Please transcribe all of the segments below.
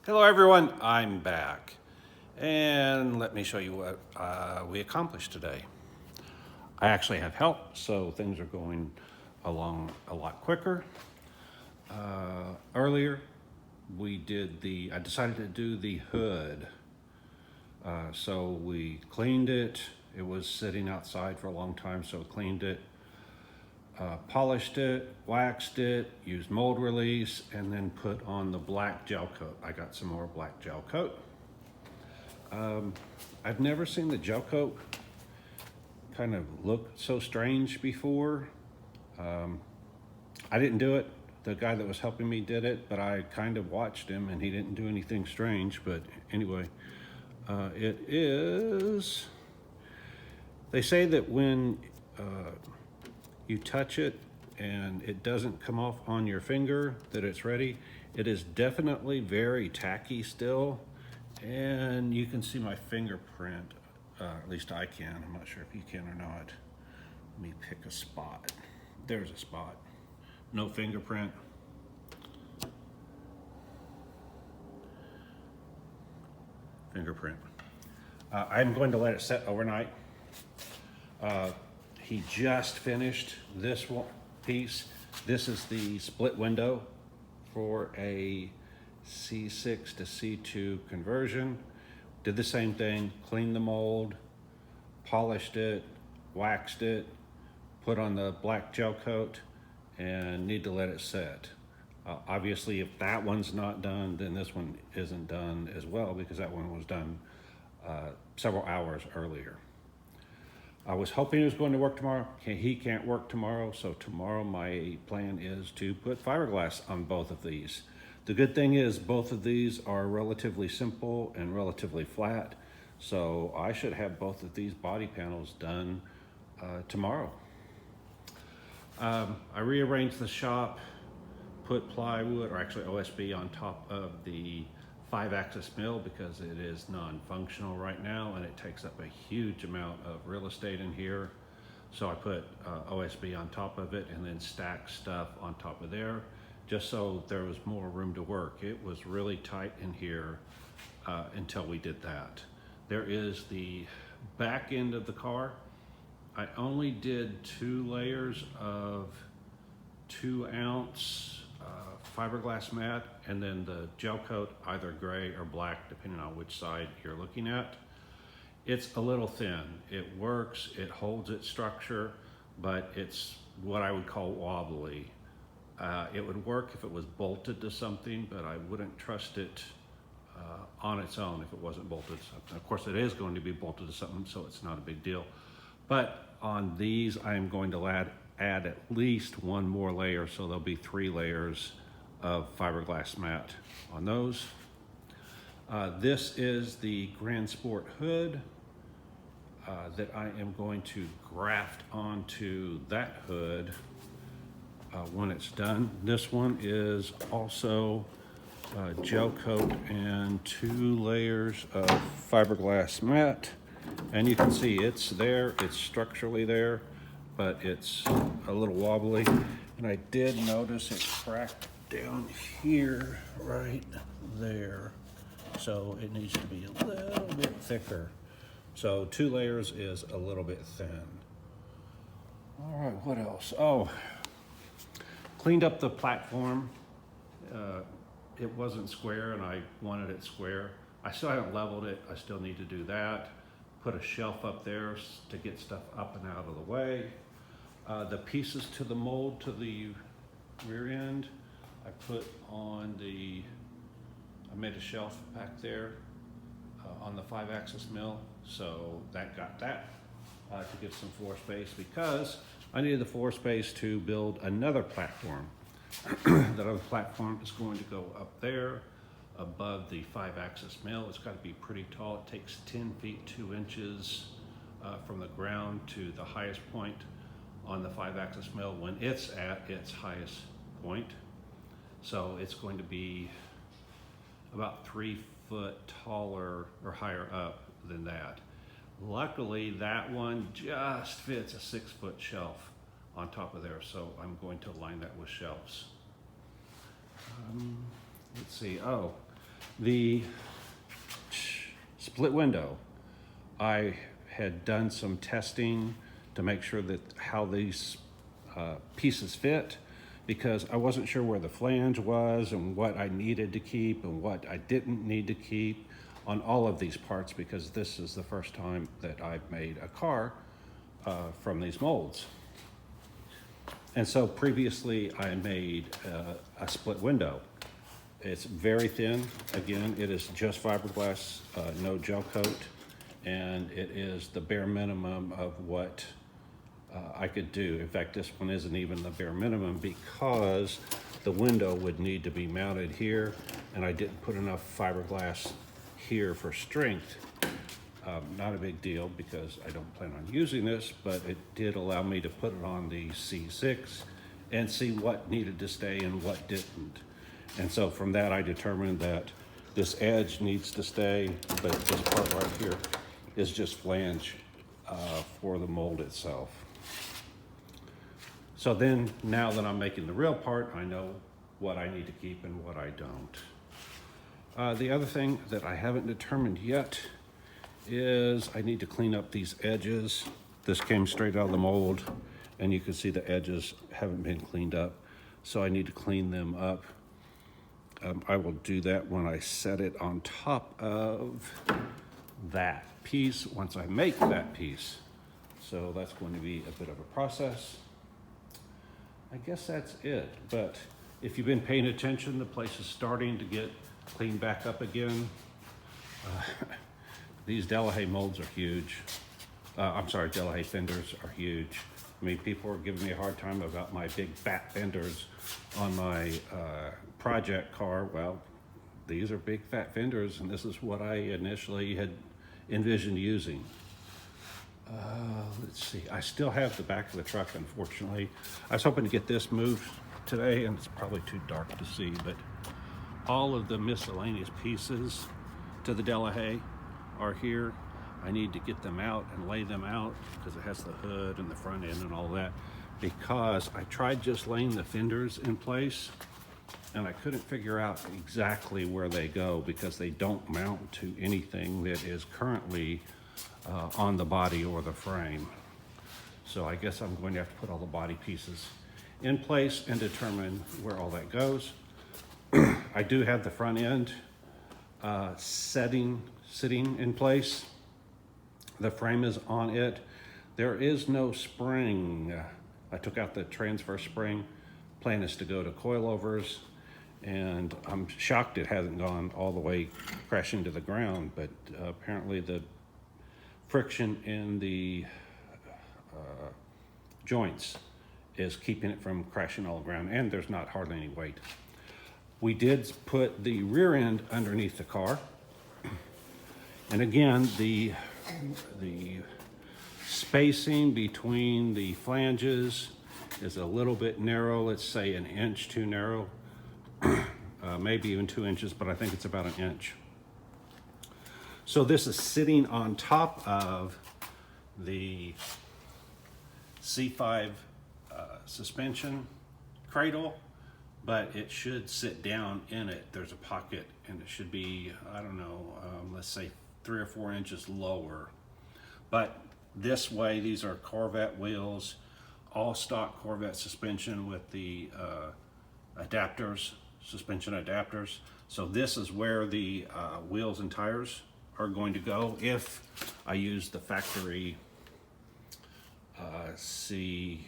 Hello everyone, I'm back. And let me show you what we accomplished today. I actually have help, so things are going along a lot quicker. Earlier, I decided to do the hood. So we cleaned it. It was sitting outside for a long time, so cleaned it. Polished it, waxed it, used mold release, and then put on the black gel coat. I got some more black gel coat. I've never seen the gel coat kind of look so strange before. I didn't do it. The guy that was helping me did it, but I kind of watched him and he didn't do anything strange. But anyway, they say that when you touch it and it doesn't come off on your finger, that it's ready. It is definitely very tacky still, and you can see my fingerprint, at least I can. I'm not sure if you can or not. Let me pick a spot. There's a spot. No fingerprint. Fingerprint. I'm going to let it set overnight. He just finished this one piece. This is the split window for a C6 to C2 conversion. Did the same thing, cleaned the mold, polished it, waxed it, put on the black gel coat, and need to let it set. Obviously, if that one's not done, then this one isn't done as well, because that one was done several hours earlier. I was hoping he was going to work tomorrow. He can't work tomorrow, so tomorrow my plan is to put fiberglass on both of these. The good thing is both of these are relatively simple and relatively flat, so I should have both of these body panels done tomorrow. I rearranged the shop, put plywood, or actually OSB, on top of the 5-axis mill because it is non-functional right now and it takes up a huge amount of real estate in here. So I put OSB on top of it and then stacked stuff on top of there, just so there was more room to work. It was really tight in here until we did that. There is the back end of the car. I only did 2 layers of 2-ounce fiberglass mat, and then the gel coat, either gray or black, depending on which side you're looking at. It's a little thin. It works, it holds its structure, but it's what I would call wobbly. It would work if it was bolted to something, but I wouldn't trust it on its own if it wasn't bolted to something. Of course, it is going to be bolted to something, so it's not a big deal. But on these, I'm going to add at least 1 more layer, so there'll be 3 layers of fiberglass mat on those. This is the Grand Sport hood that I am going to graft onto that hood when it's done. This one is also gel coat and 2 layers of fiberglass mat. And you can see it's there, it's structurally there, but it's a little wobbly. And I did notice it cracked down here, right there. So it needs to be a little bit thicker. So 2 layers is a little bit thin. All right, what else? Oh, cleaned up the platform. It wasn't square and I wanted it square. I still haven't leveled it. I still need to do that. Put a shelf up there to get stuff up and out of the way. The pieces to the mold to the rear end, I put on I made a shelf back there on the 5-axis mill, so that got that to give some floor space, because I needed the floor space to build another platform. That other platform is going to go up there above the 5-axis mill. It's got to be pretty tall. It takes 10 feet 2 inches from the ground to the highest point on the 5-axis mill when it's at its highest point. So it's going to be about 3 foot taller or higher up than that. Luckily, that one just fits a 6-foot shelf on top of there, so I'm going to line that with shelves. Let's see, The split window, I had done some testing to make sure that how these pieces fit, because I wasn't sure where the flange was and what I needed to keep and what I didn't need to keep on all of these parts, because this is the first time that I've made a car from these molds. And so previously I made a split window. It's very thin. Again, it is just fiberglass, no gel coat, and it is the bare minimum of what I could do. In fact, this one isn't even the bare minimum, because the window would need to be mounted here, and I didn't put enough fiberglass here for strength. Not a big deal because I don't plan on using this, but it did allow me to put it on the C6 and see what needed to stay and what didn't. And so from that, I determined that this edge needs to stay, but this part right here is just flange for the mold itself. So then, now that I'm making the real part, I know what I need to keep and what I don't. The other thing that I haven't determined yet is I need to clean up these edges. This came straight out of the mold, and you can see the edges haven't been cleaned up, so I need to clean them up. I will do that when I set it on top of that piece, once I make that piece. So that's going to be a bit of a process. I guess that's it, but if you've been paying attention, the place is starting to get cleaned back up again. These Delahaye molds are huge. I'm sorry, Delahaye fenders are huge. I mean, people are giving me a hard time about my big fat fenders on my project car. Well, these are big fat fenders, and this is what I initially had envisioned using. Let's see, I still have the back of the truck, unfortunately. I was hoping to get this moved today, and it's probably too dark to see, but all of the miscellaneous pieces to the Delahaye are here. I need to get them out and lay them out, because it has the hood and the front end and all that, because I tried just laying the fenders in place and I couldn't figure out exactly where they go, because they don't mount to anything that is currently on the body or the frame. So I guess I'm going to have to put all the body pieces in place and determine where all that goes. I do have the front end sitting in place. The frame is on it. There is no spring. I took out the transfer spring. Plan is to go to coilovers, and I'm shocked it hasn't gone all the way crashing to the ground, but apparently the friction in the joints is keeping it from crashing all around, and there's not hardly any weight. We did put the rear end underneath the car, and again, the spacing between the flanges is a little bit narrow. Let's say an inch too narrow, maybe even 2 inches, but I think it's about an inch. So this is sitting on top of the C5 suspension cradle, but it should sit down in it. There's a pocket, and it should be, I don't know, let's say 3 or 4 inches lower. But this way, these are Corvette wheels, all stock Corvette suspension with the adapters, suspension adapters. So this is where the wheels and tires are going to go if I use the factory C5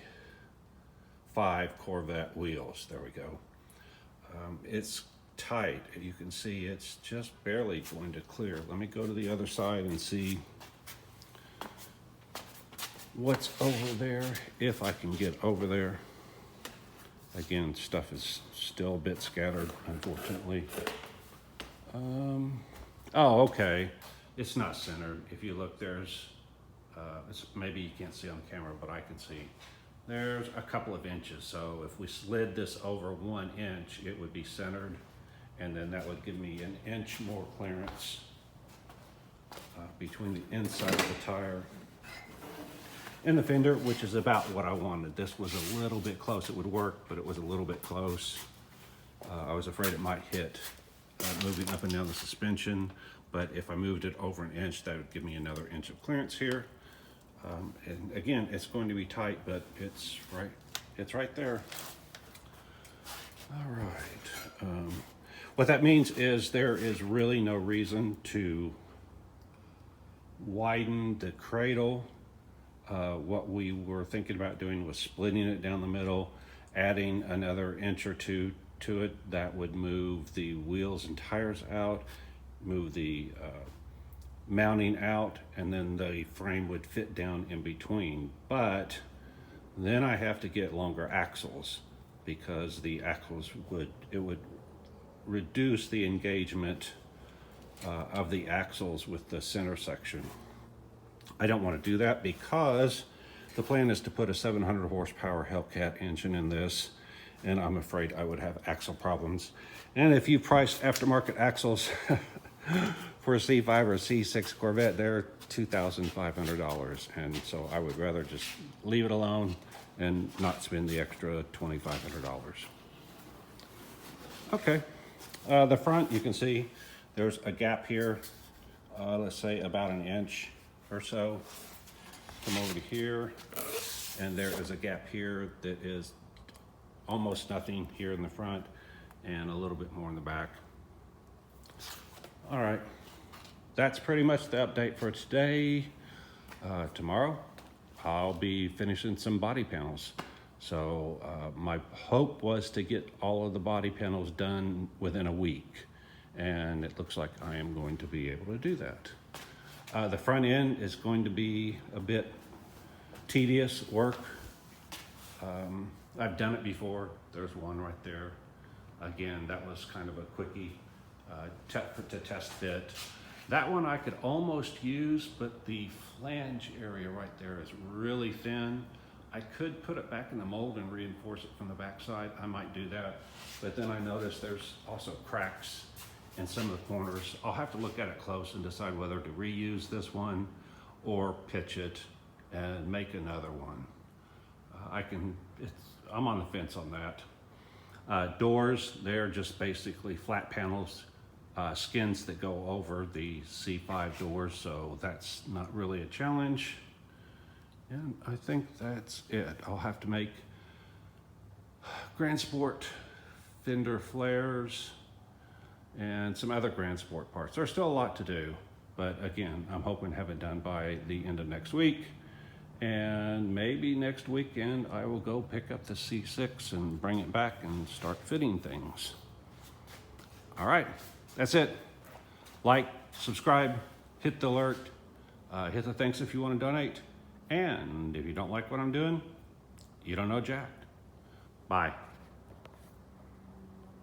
Corvette wheels. There we go. It's tight. You can see it's just barely going to clear. Let me go to the other side and see what's over there, if I can get over there. Again, stuff is still a bit scattered, unfortunately. Oh, okay. It's not centered. If you look, there's, maybe you can't see on camera, but I can see. There's a couple of inches. So if we slid this over 1 inch, it would be centered. And then that would give me an inch more clearance between the inside of the tire and the fender, which is about what I wanted. This was a little bit close. It would work, but it was a little bit close. I was afraid it might hit moving up and down the suspension. But if I moved it over an inch, that would give me another inch of clearance here. And again, it's going to be tight, but it's right there. All right. What that means is there is really no reason to widen the cradle. What we were thinking about doing was splitting it down the middle, adding another inch or two to it. That would move the wheels and tires out, move the mounting out, and then the frame would fit down in between. But then I have to get longer axles, because the axles would reduce the engagement of the axles with the center section. I don't want to do that because the plan is to put a 700 horsepower Hellcat engine in this, and I'm afraid I would have axle problems. And if you price aftermarket axles for a C5 or a C6 Corvette, they're $2,500, and so I would rather just leave it alone and not spend the extra $2,500. Okay, the front, you can see there's a gap here, let's say about an inch or so. Come over to here, and there is a gap here that is almost nothing here in the front and a little bit more in the back. All right, that's pretty much the update for today. Tomorrow, I'll be finishing some body panels. So my hope was to get all of the body panels done within a week, and it looks like I am going to be able to do that. The front end is going to be a bit tedious work. I've done it before. There's one right there. Again, that was kind of a quickie to test fit. That one I could almost use, but the flange area right there is really thin. I could put it back in the mold and reinforce it from the backside. I might do that, but then I noticed there's also cracks in some of the corners. I'll have to look at it close and decide whether to reuse this one or pitch it and make another one. I'm on the fence on that. Doors, they're just basically flat panels, skins that go over the C5 doors, so that's not really a challenge. And I think that's it. I'll have to make Grand Sport fender flares and some other Grand Sport parts. There's still a lot to do, but again, I'm hoping to have it done by the end of next week. And maybe next weekend I will go pick up the C6 and bring it back and start fitting things. All right, that's it. Like, subscribe, hit the alert, hit the thanks if you want to donate. And if you don't like what I'm doing, you don't know jack. Bye.